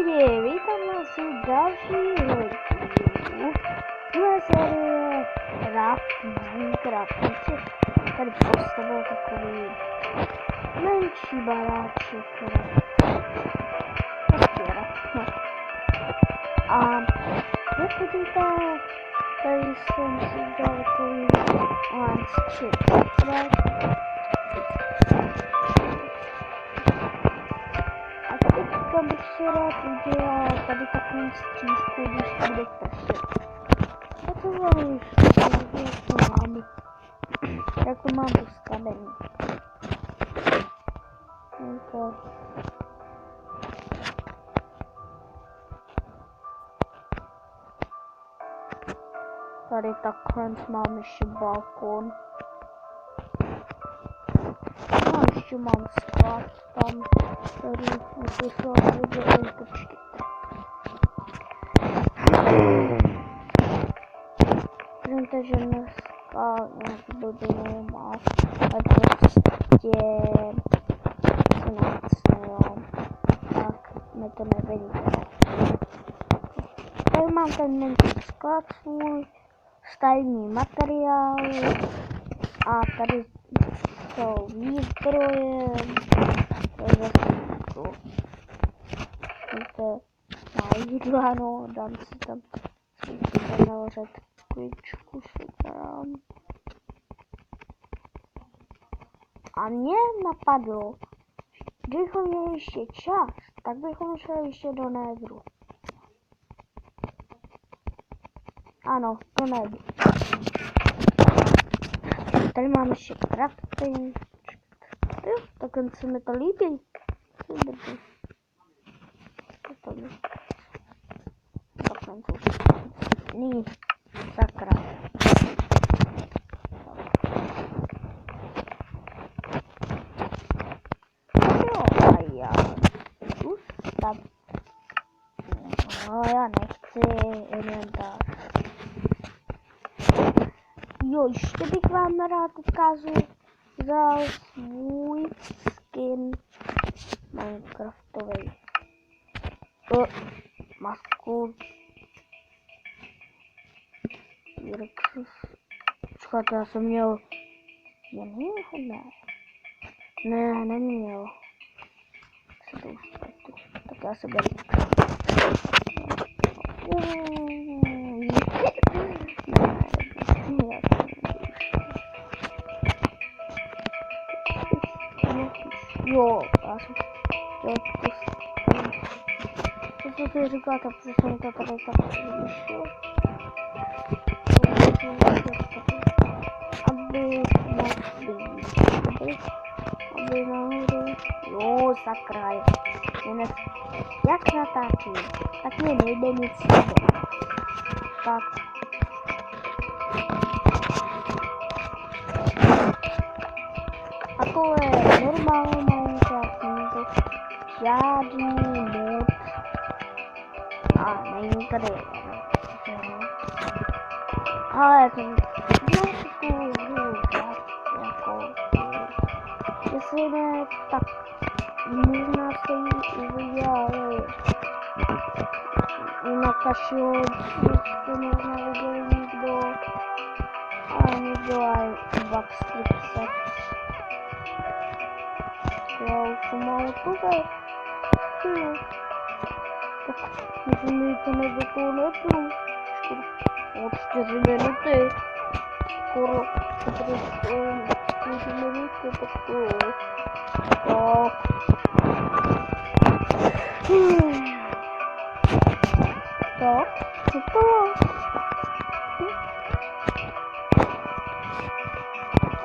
lidi, vítám vás u dalšího dílu nové série Raft Minecraft. Tady postavil takový menší baráček. No. A jak vidíte, tady jsem si dal takový střed. Teďka bych si rád udělal tady takovou střížku, když bude pršet. A to vám jak to mám postavený. Tady takhle mám ještě balkon. A ještě mám sklad tam, tady musím slavit, počkejte. Protože dneska nějaký blbý má, ale prostě se nechce, tak mi to nevidíte. Tady mám ten menší sklad svůj, stavební materiál a tady jsou výzbroje, to je zase na jídla, no, dám si tam naložit kvíčku si dám. A mě napadlo, kdybychom měli ještě čas, tak bychom šli ještě do Nedru. Ano, do Nedru. Tady máme ještě crafting. Jo, takhle se mi to líbí. Ní, sakra. Jo, a já ustav. No, já nechci inventář. Jo, ještě bych vám rád ukázal svůj skin Minecraftový. Masku. Počkáte, já jsem měl... Ne, neměl. Tak já se beru. Jo, já jsem chtěl to si říkáte, protože jsem to tady tak vyšel. Aby nahoru, jo, sakra, jak natáčím, tak mě nejde nic sebe. Tak. A to je normální Minecraft, není to žádný mod. A není tady ale to jestli ne, tak možná se jí uviděli na Kašio, to možná viděl někdo, ale někdo aj Backstripse. Já už to mám tohle. Tak můžu jít to do toho Nedru. Od 4 minuty. Skoro 4 minuty, tak to jo. Tak, co to je?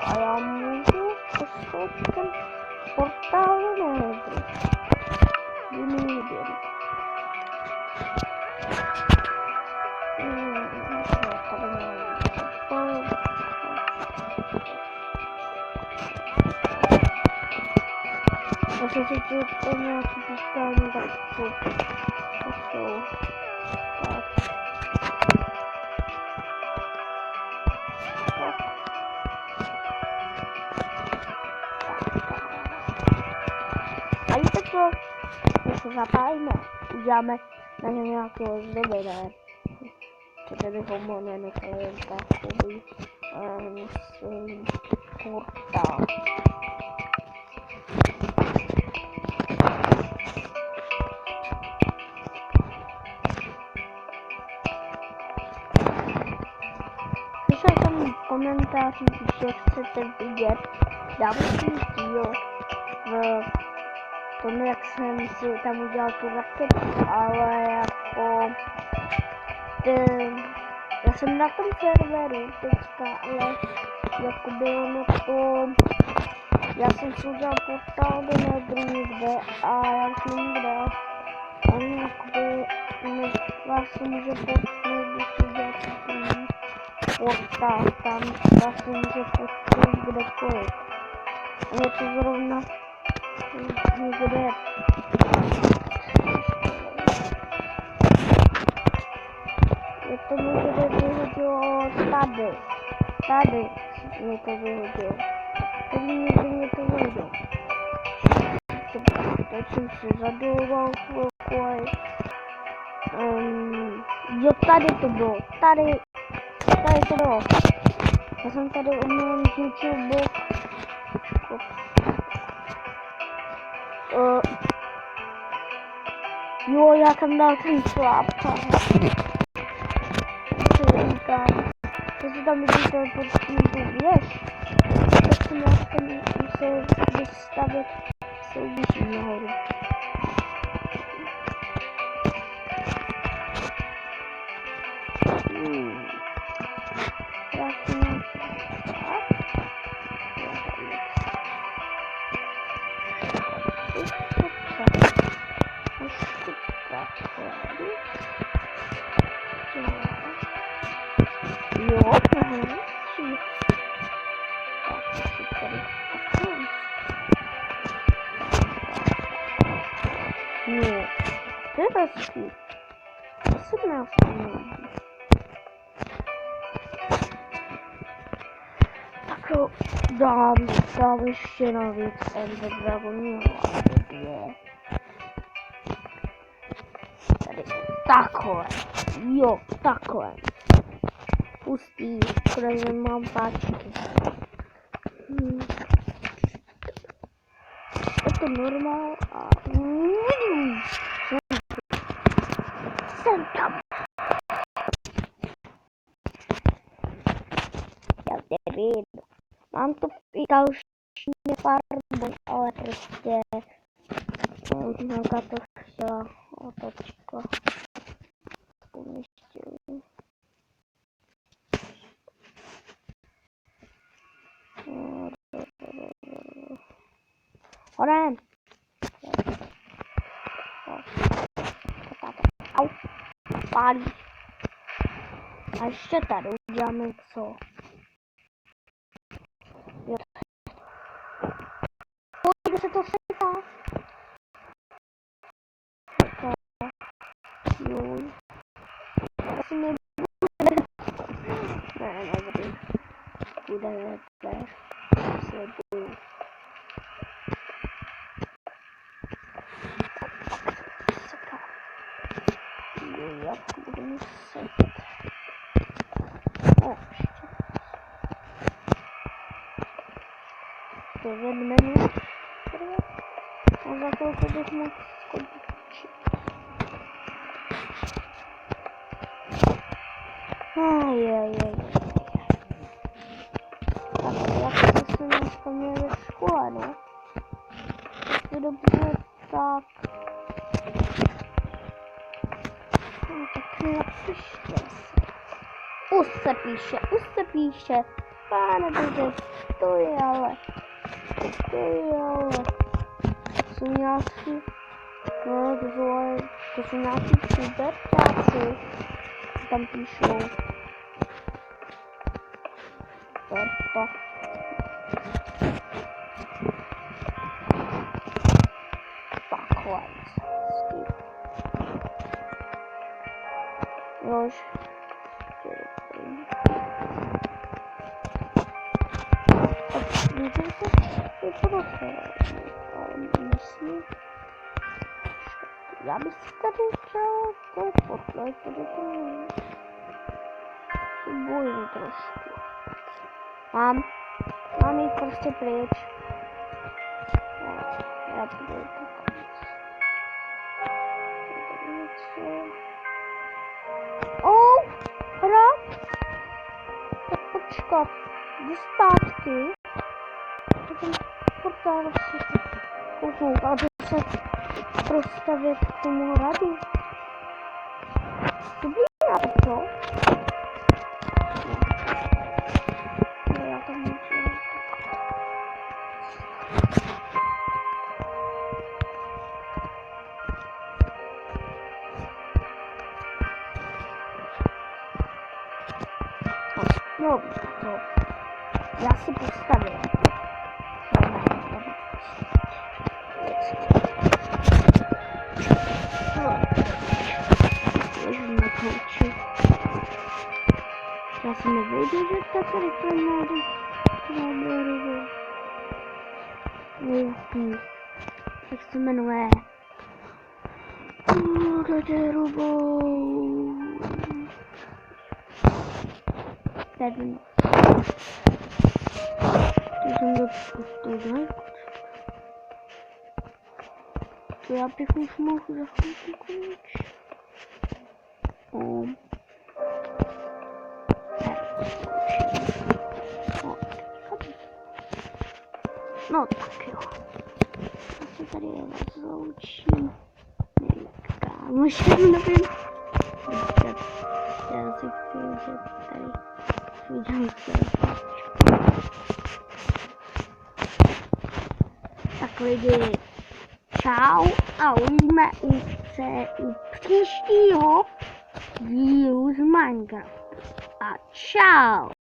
A já můžu postavit ten portál do Nedru. Jiný výběr. Zase si to nějaký postavení, tak to jsou tak. A víte co? My se zapálíme uděláme na něm nějakého zdoby, ne? Třeba bychom ho nenechali jen takový portál. Slyšel jsem v komentářích, že chcete vidět další díl v tom, jak jsem si tam udělal tu raketu, ale jako já jsem na tom serveru teďka, ale jakoby ono to, já jsem si udělal portál do nedru někde a já už nevím kde, on jakoby vás se může potknout, když si uděláte ten portál, tam vás se může potknout kdekoliv. Je to zrovna někde. Je to někde vyhodilo tady. Tady mě to vyhodilo. Tady někde mě to vyhodilo. Teď jsem si zadoloval chvilku. Jo, tady to bylo. Tady to bylo. Já jsem tady uměl zničil blok. Jo, já tam dal ten slab. To si tam vidíte pod tím tu věž. Tak jsem já tam musel vystavit souběží nahoru. Hezký. 17 minut. Tak jo, dám ještě na věc Ender Dragon. Tady takhle. Jo, takhle. Pustý, protože mám páčky. Je to normál a jsem tam. Já nevím. Mám tu i další farbu, ale prostě nějaká to chtěla otočka. Umístili. Hodem! Au! Pálí. A ještě tady uděláme co? Kde se to seká? Jo. Asi nebude. Ne, nebude. Bude lepší. Sleduju. Seká. Jo, jak budu muset. To vedmenu. A za chvilku bych mohl skončit. Tak jak se dneska měli v škole, no? To dobře, tak... No, tak napište se. Už se píše. Pane bože, to je ale. Jsou nějaký... No, to jsou nějaký pubertáci. Tam píšou. Berta. Takhle. Nož. Můžu se vyprostovat, ale myslím, Já bych si tady chtěl to potlet, tady to nevím. Se bojím trošku. Mám jít prostě pryč. Já to budu tak. Hra? Tak počkat. Jdu zpátky. Potom portál si kouknout a jdu se prostavit k tomu hradu. Dobrý hrad, co? Já tam můžu. No, to já si postavím. Ležím na kouči. Já se nevejdu, že to tady to najdu. Jak se jmenuje? Tady rubou. Pevně. To jsem dostal. To já bych už mohl za chvilku končit. No tak jo. Já se tady rozloučím. Kámoši, nevím. Já si chci, že tady udělám tak lidi, čau a uvidíme u příštího dílu z Minecraftu. A čau.